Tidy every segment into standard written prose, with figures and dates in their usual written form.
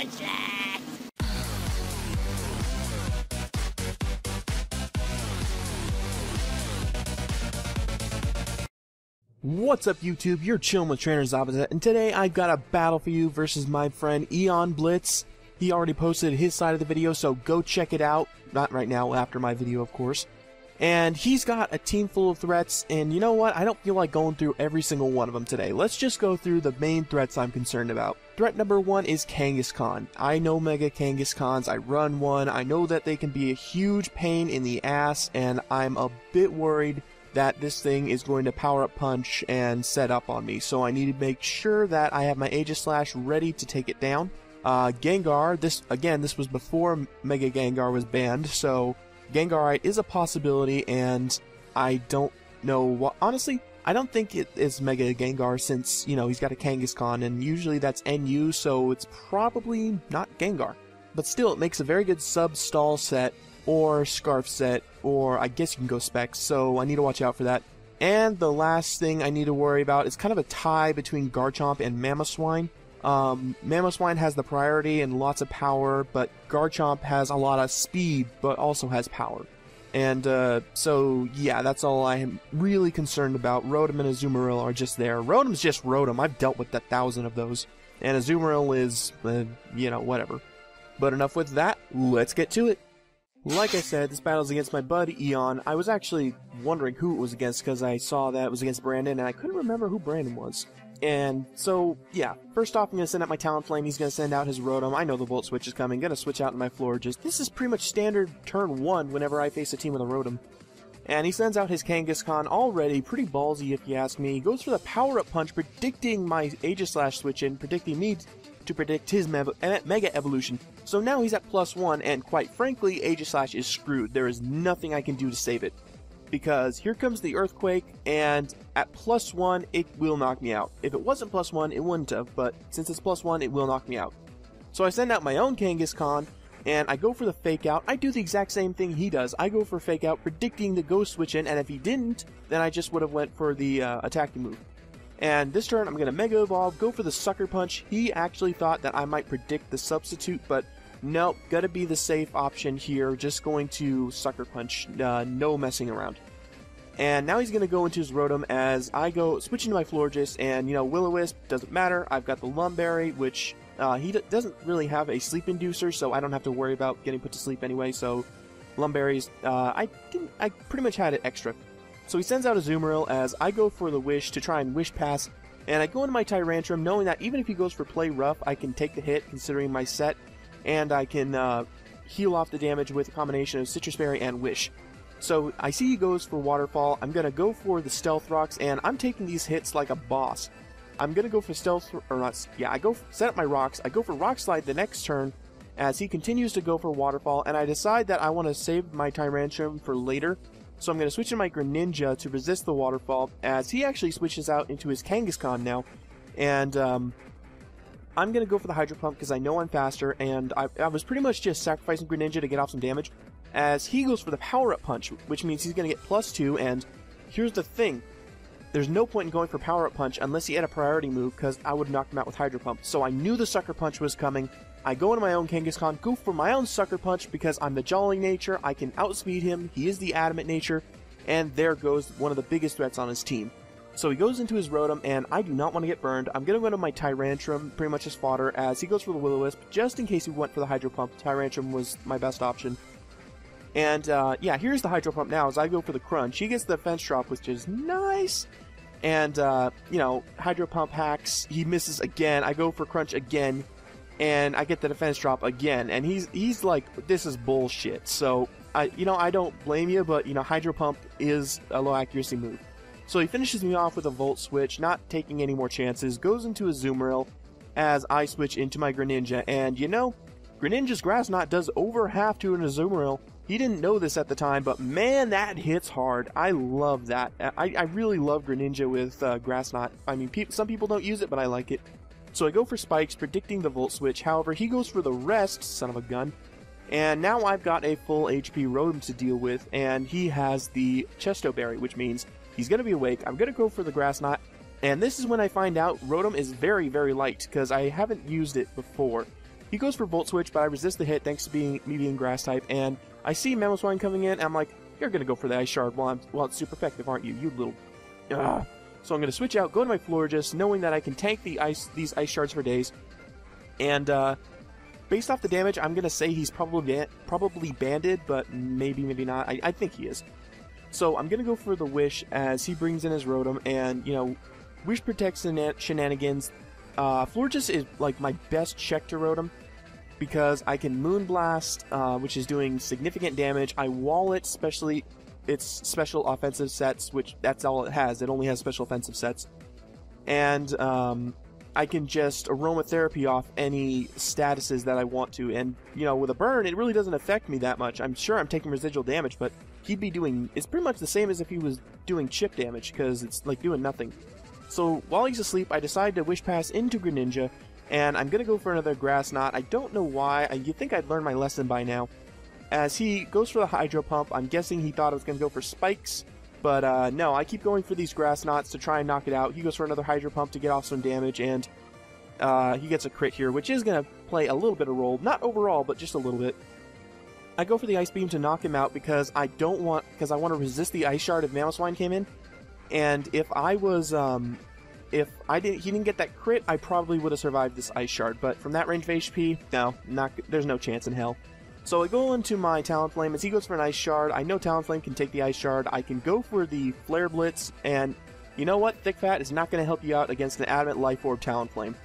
useless! What's up YouTube, you're chilling with Trainer Zabazet, and today I've got a battle for you versus my friend EonBlitz. He already posted his side of the video, so go check it out. Not right now, after my video of course. And he's got a team full of threats, and you know what, I don't feel like going through every single one of them today. Let's just go through the main threats I'm concerned about. Threat number one is Kangaskhan. I know Mega Kangaskhan's, I run one, I know that they can be a huge pain in the ass, and I'm a bit worried that this thing is going to power up punch and set up on me, so I need to make sure that I have my Aegislash ready to take it down. Gengar, this was before Mega Gengar was banned, so Gengarite is a possibility, and I don't know what, honestly, I don't think it is Mega Gengar since, you know, he's got a Kangaskhan, and usually that's NU, so it's probably not Gengar. But still, it makes a very good sub-stall set, or Scarf set, or I guess you can go Specs, so I need to watch out for that. And the last thing I need to worry about is kind of a tie between Garchomp and Mamoswine. Mamoswine has the priority and lots of power, but Garchomp has a lot of speed, but also has power. And, so, yeah, that's all I am really concerned about. Rotom and Azumarill are just there. Rotom's just Rotom. I've dealt with 1,000 of those. And Azumarill is, you know, whatever. But enough with that, let's get to it. Like I said, this battle's against my bud, Eon. I was actually wondering who it was against because I saw that it was against Brandon, and I couldn't remember who Brandon was. And so, yeah, first off I'm going to send out my Talonflame, he's going to send out his Rotom, I know the Volt Switch is coming, going to switch out in my Florges. This is pretty much standard turn 1 whenever I face a team with a Rotom. And he sends out his Kangaskhan already, pretty ballsy if you ask me. He goes for the Power-Up Punch, predicting my Aegislash switch in, predicting me to predict his Mega Evolution. So now he's at +1, and quite frankly, Aegislash is screwed. There is nothing I can do to save it. Because here comes the Earthquake, and at +1, it will knock me out. If it wasn't +1, it wouldn't have, but since it's +1, it will knock me out. So I send out my own Kangaskhan, and I go for the Fake Out. I do the exact same thing he does. I go for Fake Out, predicting the Ghost Switch in, and if he didn't, then I just would have went for the attacking move. And this turn, I'm going to Mega Evolve, go for the Sucker Punch. He actually thought that I might predict the Substitute, but nope, gotta be the safe option here. Just going to Sucker Punch, no messing around. And now he's going to go into his Rotom as I go switching to my Florges, and you know, Will-O-Wisp doesn't matter. I've got the Lumberry, which he doesn't really have a sleep inducer, so I don't have to worry about getting put to sleep anyway. So Lumberries, I pretty much had it extra. So he sends out a Azumarill as I go for the Wish to try and Wish Pass, and I go into my Tyrantrum knowing that even if he goes for Play Rough, I can take the hit considering my set, and I can heal off the damage with a combination of Citrus Berry and Wish. So I see he goes for Waterfall, I'm going to go for the Stealth Rocks, and I'm taking these hits like a boss. I'm going to go for Stealth, or not, yeah, I go set up my Rocks, I go for Rock Slide the next turn, as he continues to go for Waterfall, and I decide that I want to save my Tyrantrum for later. So I'm going to switch to my Greninja to resist the Waterfall, as he actually switches out into his Kangaskhan now. And I'm going to go for the Hydro Pump because I know I'm faster, and I was pretty much just sacrificing Greninja to get off some damage, as he goes for the Power-Up Punch, which means he's going to get +2, and here's the thing. There's no point in going for Power-Up Punch unless he had a priority move, because I would knock him out with Hydro Pump. So I knew the Sucker Punch was coming. I go into my own Kangaskhan, go for my own Sucker Punch because I'm the Jolly nature, I can outspeed him, he is the Adamant nature, and there goes one of the biggest threats on his team. So he goes into his Rotom, and I do not want to get burned. I'm going to go into my Tyrantrum, pretty much as fodder, as he goes for the Will-O-Wisp, just in case he went for the Hydro Pump. Tyrantrum was my best option. And, yeah, here's the Hydro Pump now, as I go for the Crunch. He gets the Defense Drop, which is nice. And, you know, Hydro Pump hacks, he misses again, I go for Crunch again, and I get the Defense Drop again, and he's like, this is bullshit. So, I don't blame you, but, you know, Hydro Pump is a low accuracy move. So he finishes me off with a Volt Switch, not taking any more chances, goes into a Azumarill as I switch into my Greninja, and, you know, Greninja's Grass Knot does over half to an Azumarill. He didn't know this at the time, but man, that hits hard. I love that. I really love Greninja with Grass Knot. I mean, some people don't use it, but I like it. So I go for Spikes, predicting the Volt Switch. However, he goes for the Rest, son of a gun. And now I've got a full HP Rotom to deal with, and he has the Chesto Berry, which means he's going to be awake. I'm going to go for the Grass Knot, and this is when I find out Rotom is very, very light, because I haven't used it before. He goes for Volt Switch, but I resist the hit thanks to me being Grass type, and I see Mamoswine coming in, and I'm like, you're gonna go for the Ice Shard while it's super effective, aren't you? You little... So I'm gonna switch out, go to my Florges, knowing that I can tank these Ice Shards for days, and based off the damage, I'm gonna say he's probably banded, but maybe not. I think he is. So I'm gonna go for the Wish as he brings in his Rotom, and you know, Wish protects the shenanigans. Florges is like my best check to Rotom because I can Moonblast, which is doing significant damage. I wall it, especially its special offensive sets, which that's all it has. It only has special offensive sets, and I can just aromatherapy off any statuses that I want to. And you know, with a burn, it really doesn't affect me that much. I'm sure I'm taking residual damage, but he'd be doing, it's pretty much the same as if he was doing chip damage, because it's like doing nothing. So while he's asleep, I decide to Wish Pass into Greninja, and I'm gonna go for another Grass Knot. I don't know why. You'd think I'd learned my lesson by now. As he goes for the Hydro Pump, I'm guessing he thought I was gonna go for Spikes, but no, I keep going for these Grass Knots to try and knock it out. He goes for another Hydro Pump to get off some damage, and he gets a crit here, which is gonna play a little bit of role. Not overall, but just a little bit. I go for the Ice Beam to knock him out because I want to resist the Ice Shard if Mamoswine came in. And if I was, he didn't get that crit, I probably would have survived this Ice Shard. But from that range of HP, no, there's no chance in hell. So I go into my Talonflame as he goes for an Ice Shard. I know Talonflame can take the Ice Shard. I can go for the Flare Blitz, and you know what? Thick Fat is not going to help you out against an Adamant Life Orb Talonflame.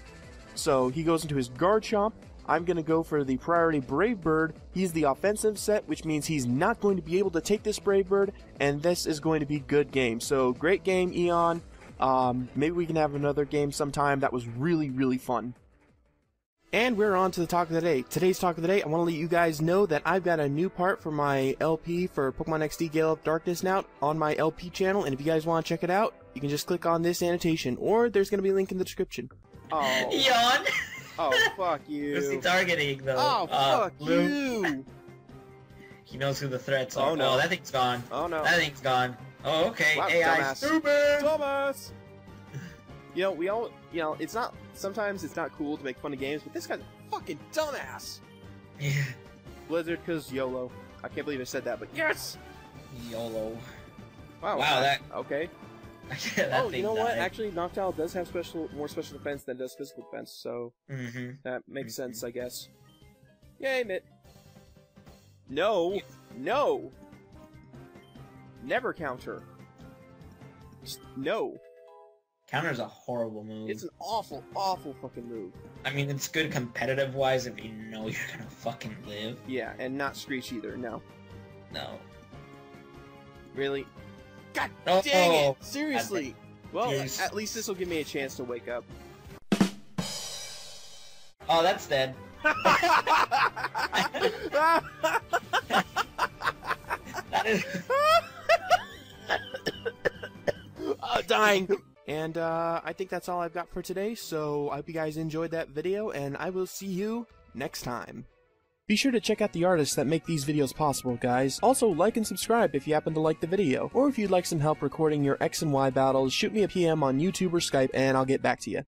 So he goes into his Garchomp. I'm going to go for the priority Brave Bird. He's the offensive set, which means he's not going to be able to take this Brave Bird, and this is going to be good game. So, great game, Eon. Maybe we can have another game sometime. That was really, really fun. And we're on to the talk of the day. Today's talk of the day, I want to let you guys know that I've got a new part for my LP for Pokemon XD Gale of Darkness now on my LP channel, and if you guys want to check it out, you can just click on this annotation, or there's going to be a link in the description. Oh. Eon! Oh, fuck you. Who's he targeting, though? Oh, fuck you. He knows who the threats are. Oh, no. Oh, that thing's gone. Oh, no. That thing's gone. Oh, okay. Wow, AI dumbass. stupid! Thomas! You know, we all, you know, it's not, sometimes it's not cool to make fun of games, but this guy's a fucking dumbass! Yeah. Blizzard, cause YOLO. I can't believe I said that, but yes! YOLO. Wow, that... Okay. That you know died. what? Actually, Noctowl does have more special defense than does physical defense, so that makes sense, I guess. Yay, Mitt. No! No! Never counter. Just, no. Counter's a horrible move. It's an awful, awful fucking move. I mean, it's good competitive-wise if you know you're gonna fucking live. Yeah, and not Screech either, no. No. Really? God Oh, dang it! Seriously! Well, Yes. at least this will give me a chance to wake up. Oh, that's dead. That is... Dying! And, I think that's all I've got for today, so I hope you guys enjoyed that video, and I will see you next time. Be sure to check out the artists that make these videos possible, guys. Also, like and subscribe if you happen to like the video. Or if you'd like some help recording your X and Y battles, shoot me a PM on YouTube or Skype, and I'll get back to you.